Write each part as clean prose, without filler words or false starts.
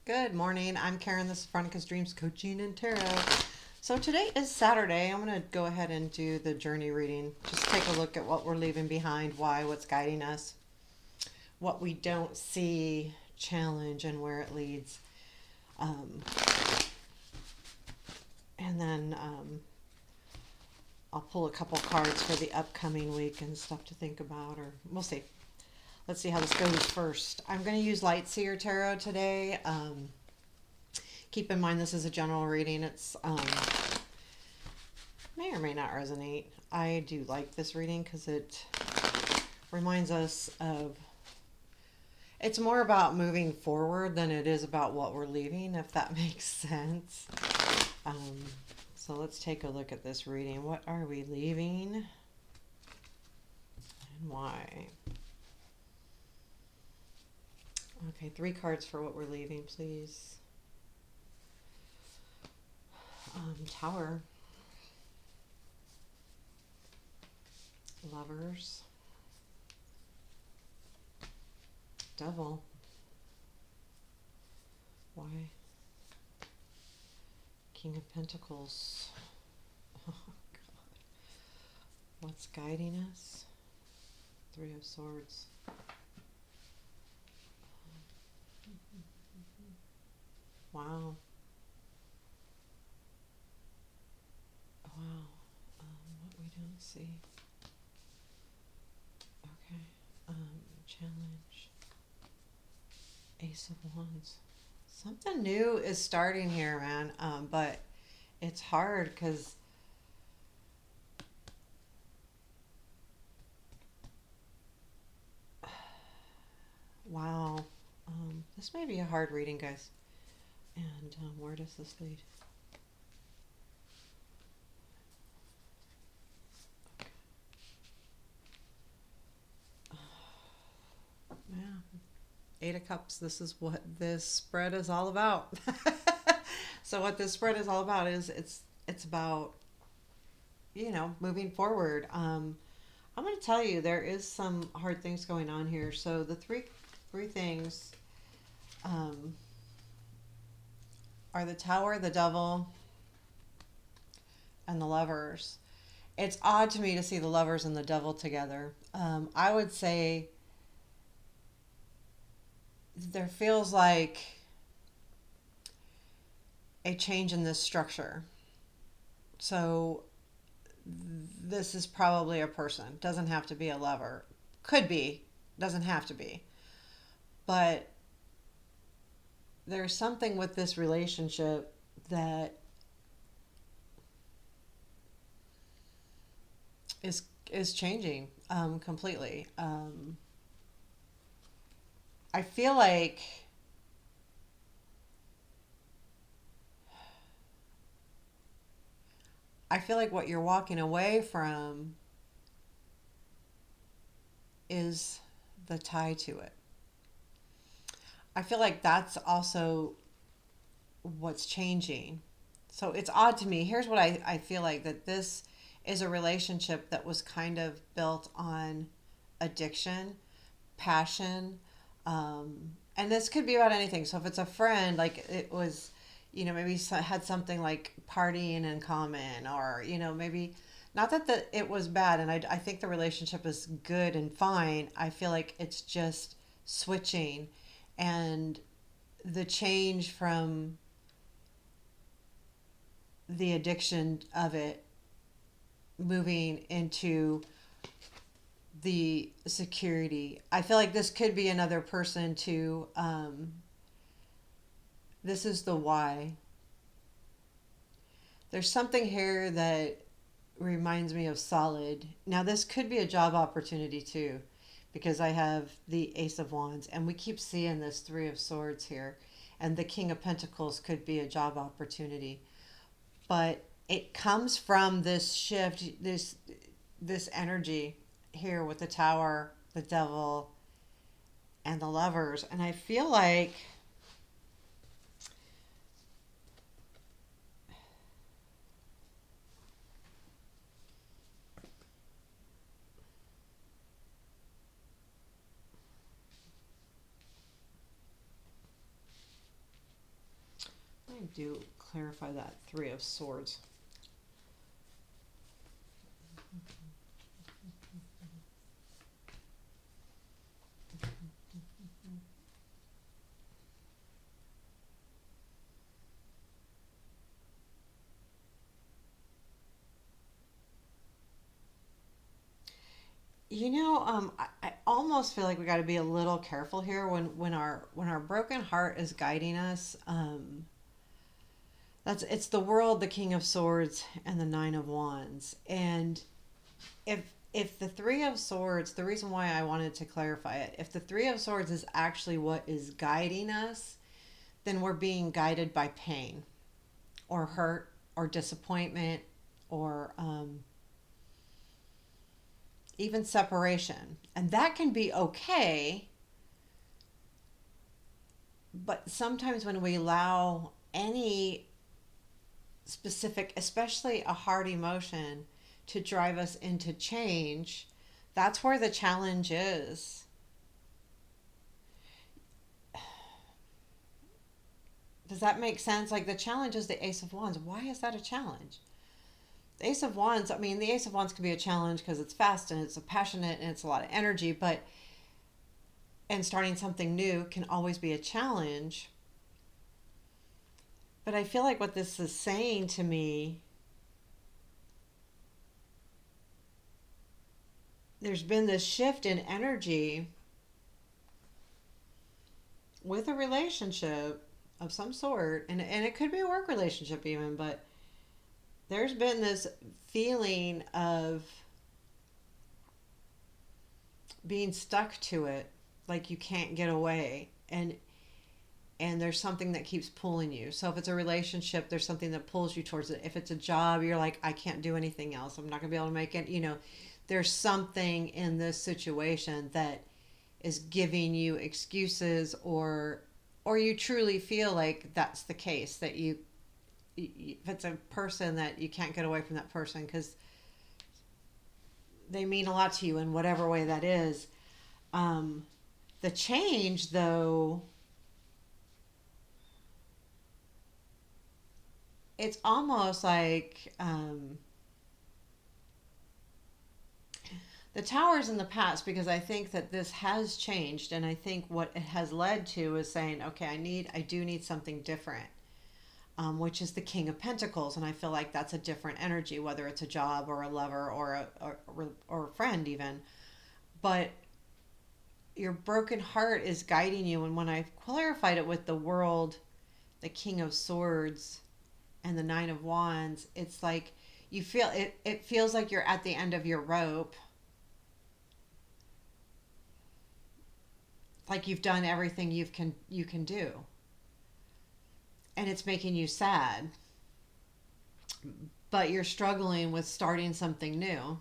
Good morning. I'm Karen. This is Veronica's Dreams Coaching and Tarot. So today is Saturday. I'm going to go ahead and do the journey reading. Just take a look at what we're leaving behind, why, what's guiding us, what we don't see, challenge, and where it leads. Um, and then I'll pull a couple cards for the upcoming week and stuff to think about, or we'll see. Let's see how this goes first. I'm going to use Light Seer Tarot today. Keep in mind this is a general reading. It's may or may not resonate. I do like this reading because it reminds us of it's more about moving forward than it is about what we're leaving, if that makes sense. Um, so let's take a look at this reading. What are we leaving and why? Okay, 3 cards for what we're leaving, please. Tower. Lovers. Devil. Why? King of Pentacles. Oh, God. What's guiding us? 3 of Swords. Wow. Wow. What we don't see. Okay. Challenge. Ace of Wands. Something new is starting here, man. But it's hard because wow. This may be a hard reading, guys. And where does this lead? Yeah. 8 of Cups. This is what this spread is all about. So what this spread is all about is it's about moving forward. I'm going to tell you there is some hard things going on here. So the three things um, are the Tower, the Devil, and the Lovers. It's odd to me to see the Lovers and the Devil together. I would say there feels like a change in this structure. So this is probably a person. Doesn't have to be a lover. Could be. Doesn't have to be. But there's something with this relationship that is changing completely. I feel like what you're walking away from is the tie to it. I feel like that's also what's changing. So it's odd to me. Here's what I feel like that this is a relationship that was kind of built on addiction, passion, and this could be about anything. So if it's a friend, like it was, maybe had something like partying in common, or maybe not that it was bad. And I think the relationship is good and fine. I feel like it's just switching, and the change from the addiction of it moving into the security. I feel like this could be another person too. This is the why. There's something here that reminds me of solid. Now, this could be a job opportunity too, because I have the Ace of Wands, and we keep seeing this 3 of Swords here, and the King of Pentacles could be a job opportunity. But it comes from this shift, this energy here with the Tower, the Devil, and the Lovers, and I feel like me do clarify that Three of Swords. I almost feel like we got to be a little careful here when our broken heart is guiding us. It's the world, the King of Swords, and the Nine of Wands. And if if the Three of Swords, the reason why I wanted to clarify it, if the Three of Swords is actually what is guiding us, then we're being guided by pain or hurt or disappointment or even separation. And that can be okay, but sometimes when we allow any specific, especially a hard emotion, to drive us into change, that's where the challenge is. Does that make sense? Like the challenge is the Ace of Wands. Why is that a challenge? The Ace of Wands, I mean, the Ace of Wands can be a challenge because it's fast and it's passionate and it's a lot of energy, but and starting something new can always be a challenge. But I feel like what this is saying to me, there's been this shift in energy with a relationship of some sort, and it could be a work relationship even, but there's been this feeling of being stuck to it, like you can't get away, and there's something that keeps pulling you. So if it's a relationship, there's something that pulls you towards it. If it's a job, you're like, I can't do anything else. I'm not going to be able to make it. There's something in this situation that is giving you excuses, or you truly feel like that's the case, that if it's a person, that you can't get away from that person because they mean a lot to you in whatever way that is. The change, though, it's almost like the Tower's in the past, because I think that this has changed, and I think what it has led to is saying, okay, I do need something different, which is the King of Pentacles, and I feel like that's a different energy, whether it's a job or a lover or a friend even. But your broken heart is guiding you, and when I clarified it with the World, the King of Swords, and the Nine of Wands, it's like you feel it. It feels like you're at the end of your rope, like you've done everything you can do, and it's making you sad, but you're struggling with starting something new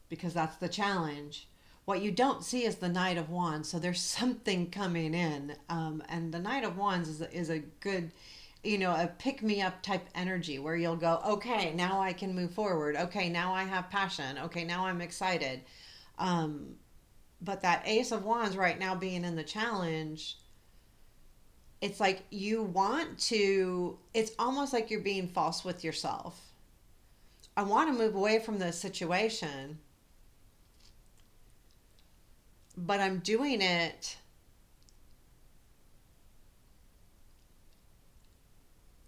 because that's the challenge. What you don't see is the Knight of Wands, so there's something coming in, and the Knight of Wands is a good, a pick me up type energy where you'll go, okay, now I can move forward. Okay, now I have passion. Okay, now I'm excited. But that Ace of Wands right now being in the challenge, it's like it's almost like you're being false with yourself. I want to move away from this situation, but I'm doing it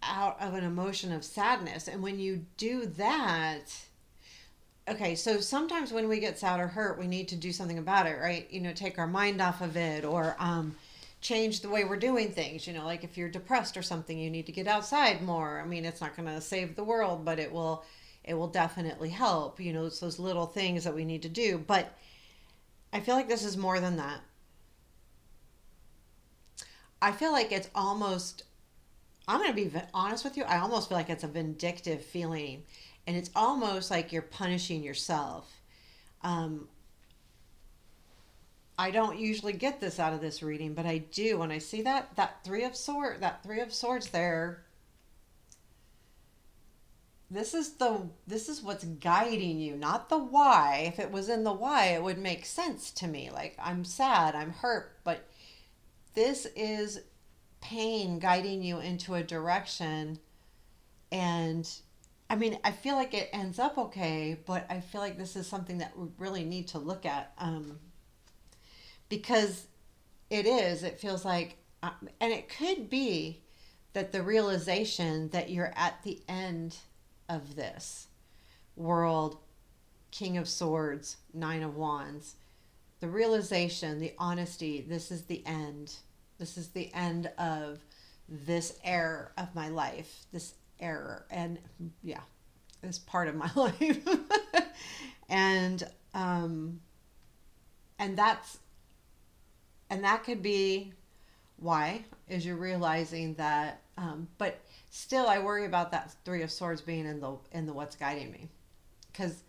out of an emotion of sadness. And when you do that, okay, so sometimes when we get sad or hurt, we need to do something about it, right? Take our mind off of it, or change the way we're doing things. Like if you're depressed or something, you need to get outside more. I mean, it's not going to save the world, but it will definitely help. It's those little things that we need to do. But I feel like this is more than that. I feel like it's almost, I'm going to be honest with you, I almost feel like it's a vindictive feeling. And it's almost like you're punishing yourself. Um, I don't usually get this out of this reading, but I do when I see that Three of Swords there. This is what's guiding you, not the why. If it was in the why, it would make sense to me. Like, I'm sad, I'm hurt, but this is pain guiding you into a direction. And I mean, I feel like it ends up okay, but I feel like this is something that we really need to look at, because it feels like, and it could be that the realization that you're at the end of this world, King of Swords, Nine of Wands, the realization, the honesty, this is the end. This is the end of this era of my life, this era, and yeah, this part of my life. and um, and that's and that could be why, is you're realizing that. But still, I worry about that Three of Swords being in the what's guiding me, because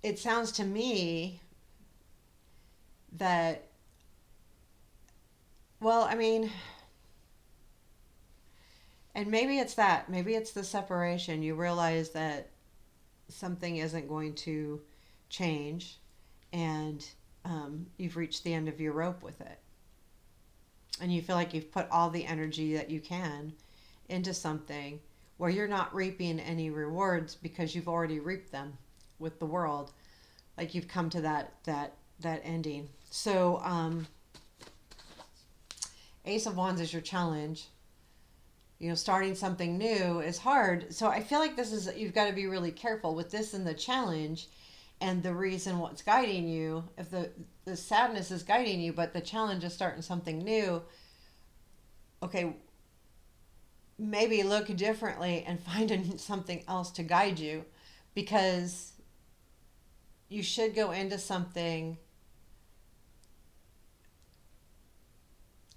it sounds to me that, well, I mean, and maybe it's that, maybe it's the separation. You realize that something isn't going to change, and you've reached the end of your rope with it, and you feel like you've put all the energy that you can into something where you're not reaping any rewards because you've already reaped them with the world. Like you've come to that ending. So Ace of Wands is your challenge. Starting something new is hard. So I feel like this is, you've got to be really careful with this and the challenge, and the reason what's guiding you. If the sadness is guiding you, but the challenge is starting something new, okay, maybe look differently and find something else to guide you, because you should go into something.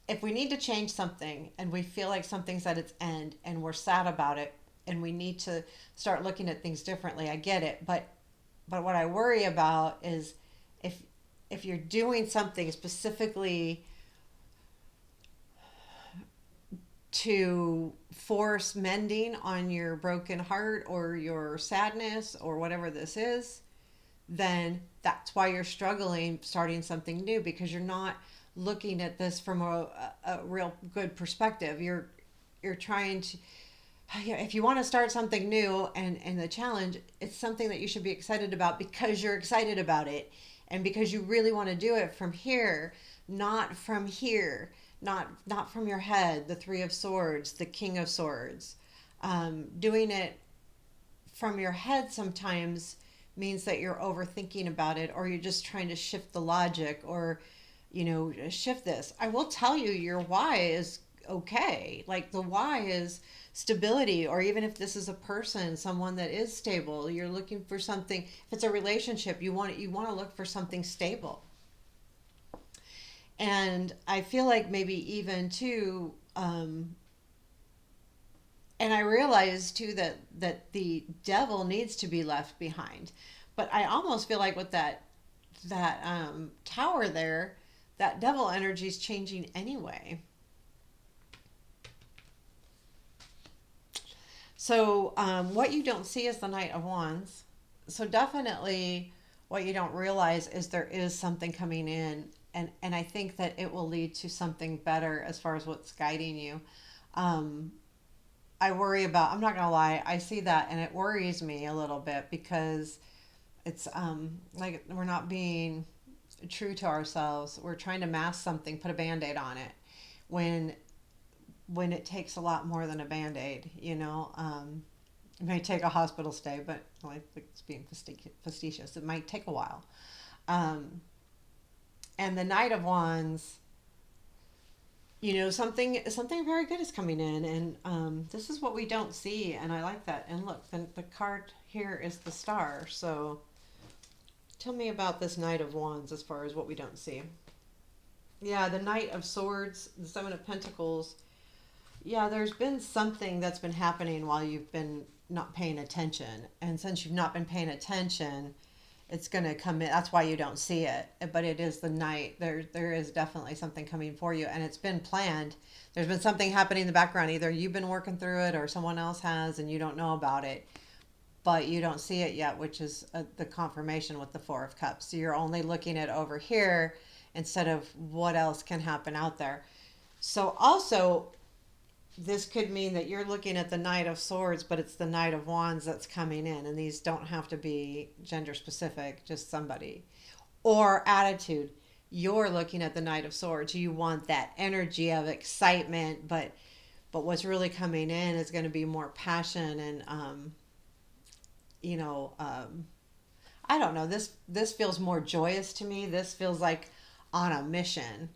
If we need to change something and we feel like something's at its end and we're sad about it and we need to start looking at things differently, I get it. But what I worry about is, if if you're doing something specifically to force mending on your broken heart or your sadness or whatever this is, then that's why you're struggling starting something new, because you're not looking at this from a real good perspective. You're trying to, if you want to start something new, and the challenge, it's something that you should be excited about because you're excited about it, and because you really want to do it from here, not from here, not from your head. The Three of Swords, the King of Swords. Doing it from your head sometimes means that you're overthinking about it, or you're just trying to shift the logic, or shift this. I will tell you, your why is okay. Like, the why is stability, or even if this is a person, someone that is stable, you're looking for something. If it's a relationship, you want to look for something stable. And I feel like maybe even too, and I realize too that the devil needs to be left behind. But I almost feel like with that tower there, that devil energy is changing anyway. So what you don't see is the Knight of Wands. So definitely, what you don't realize is there is something coming in, and I think that it will lead to something better as far as what's guiding you. Um, I worry about. I'm not gonna lie. I see that, and it worries me a little bit, because it's like we're not being true to ourselves. We're trying to mask something, put a band-aid on it, when it takes a lot more than a band-aid. It may take a hospital stay, but like it's being facetious, it might take a while. um, and the Knight of Wands, something very good is coming in, and this is what we don't see, and I like that. And look, the card here is the Star. So tell me about this Knight of Wands as far as what we don't see. Yeah, the Knight of Swords, the Seven of Pentacles. Yeah, there's been something that's been happening while you've been not paying attention. And since you've not been paying attention, it's going to come in. That's why you don't see it. But it is the Knight. There is definitely something coming for you, and it's been planned. There's been something happening in the background. Either you've been working through it or someone else has, and you don't know about it. but you don't see it yet, which is the confirmation with the Four of Cups. So you're only looking at over here instead of what else can happen out there. So also, this could mean that you're looking at the Knight of Swords, but it's the Knight of Wands that's coming in, and these don't have to be gender specific, just somebody. Or attitude. You're looking at the Knight of Swords. You want that energy of excitement, but what's really coming in is going to be more passion and you know, I don't know. This feels more joyous to me. This feels like on a mission,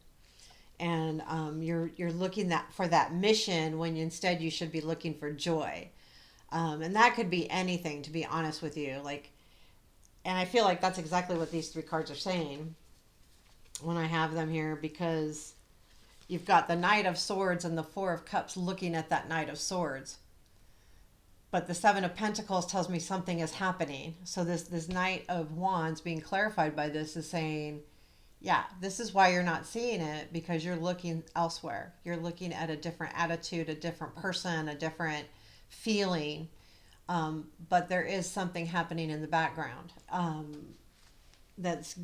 and you're looking that for that mission when instead you should be looking for joy, and that could be anything. To be honest with you, like, and I feel like that's exactly what these three cards are saying when I have them here, because you've got the Knight of Swords and the Four of Cups looking at that Knight of Swords. But the Seven of Pentacles tells me something is happening. So this Knight of Wands being clarified by this is saying, yeah, this is why you're not seeing it, because you're looking elsewhere. You're looking at a different attitude, a different person, a different feeling. But there is something happening in the background that's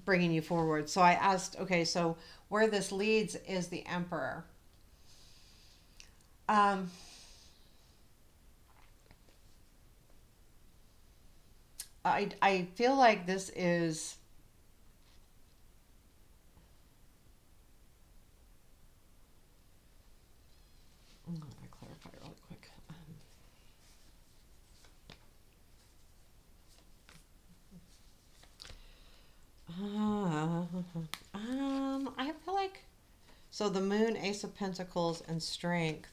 bringing you forward. So I asked, okay, so where this leads is the Emperor. Um, I feel like this is. I'm going to clarify really quick. I feel like so the Moon, Ace of Pentacles, and Strength.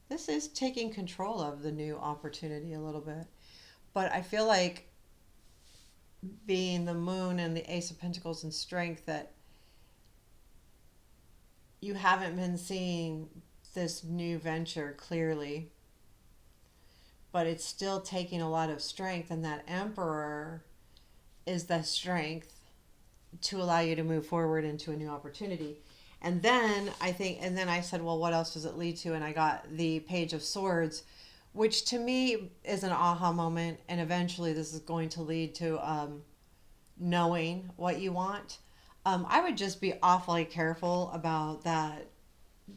This is taking control of the new opportunity a little bit, but I feel like being the Moon and the Ace of Pentacles and Strength that you haven't been seeing this new venture clearly, but it's still taking a lot of strength, and that Emperor is the strength to allow you to move forward into a new opportunity. And then I think, and then I said, well, what else does it lead to? And I got the Page of Swords, which to me is an aha moment. And eventually this is going to lead to knowing what you want. I would just be awfully careful about that,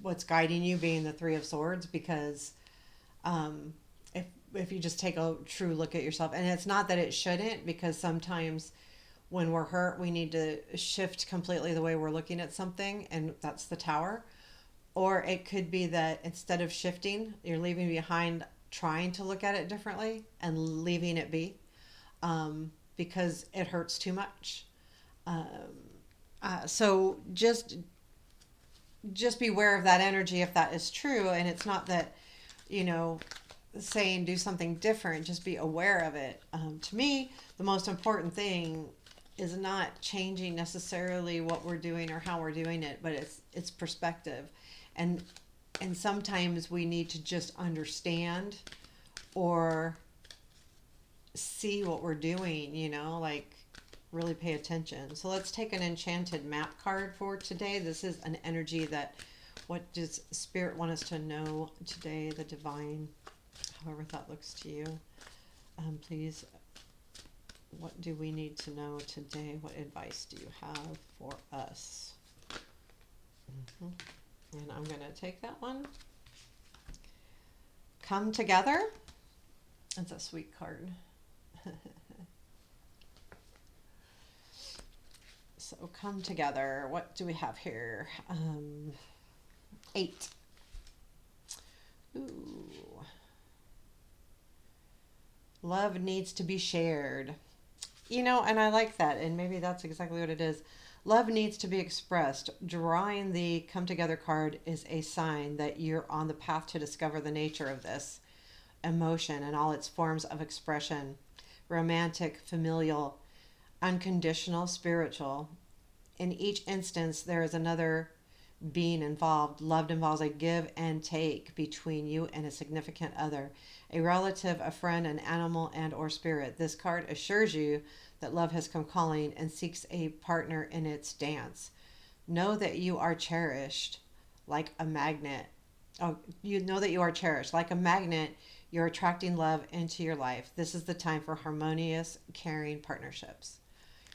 what's guiding you being the Three of Swords, because um, if you just take a true look at yourself, and it's not that it shouldn't, because sometimes when we're hurt, we need to shift completely the way we're looking at something, and that's the Tower. Or it could be that instead of shifting, you're leaving behind trying to look at it differently and leaving it be, because it hurts too much. Um, so just beware of that energy if that is true, and it's not that, you know, saying do something different, just be aware of it. To me, the most important thing is not changing necessarily what we're doing or how we're doing it, but it's perspective. and and sometimes we need to just understand or see what we're doing, you know, like really pay attention. So let's take an Enchanted map card for today. This is an energy that, what does Spirit want us to know today, the divine, however that looks to you. Please, what do we need to know today? What advice do you have for us? And I'm going to take that one. Come together. That's a sweet card. So come together. What do we have here? 8. Ooh. Love needs to be shared. You know, and I like that, and maybe that's exactly what it is. Love needs to be expressed. Drawing the Come Together card is a sign that you're on the path to discover the nature of this emotion and all its forms of expression: romantic, familial, unconditional, spiritual. In each instance, there is another being involved. Love involves a give and take between you and a significant other, a relative, a friend, an animal, and or spirit. This card assures you that love has come calling and seeks a partner in its dance. Know that you are cherished like a magnet. Oh, you know that you are cherished like a magnet. You're attracting love into your life. This is the time for harmonious, caring partnerships.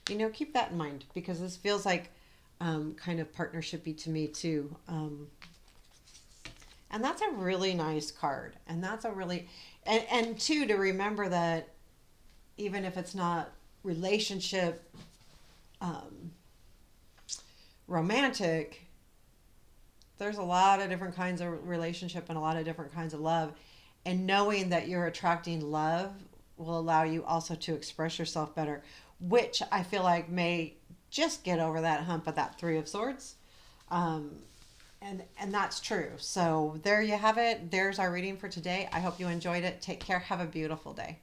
Keep that in mind because this feels like kind of partnershipy to me too. And that's a really nice card. And that's a really, and two, to remember that even if it's not relationship um, romantic, there's a lot of different kinds of relationship and a lot of different kinds of love. And knowing that you're attracting love will allow you also to express yourself better, which I feel like may just get over that hump of that Three of Swords. Um, and that's true. So there you have it. There's our reading for today. I hope you enjoyed it. Take care. Have a beautiful day.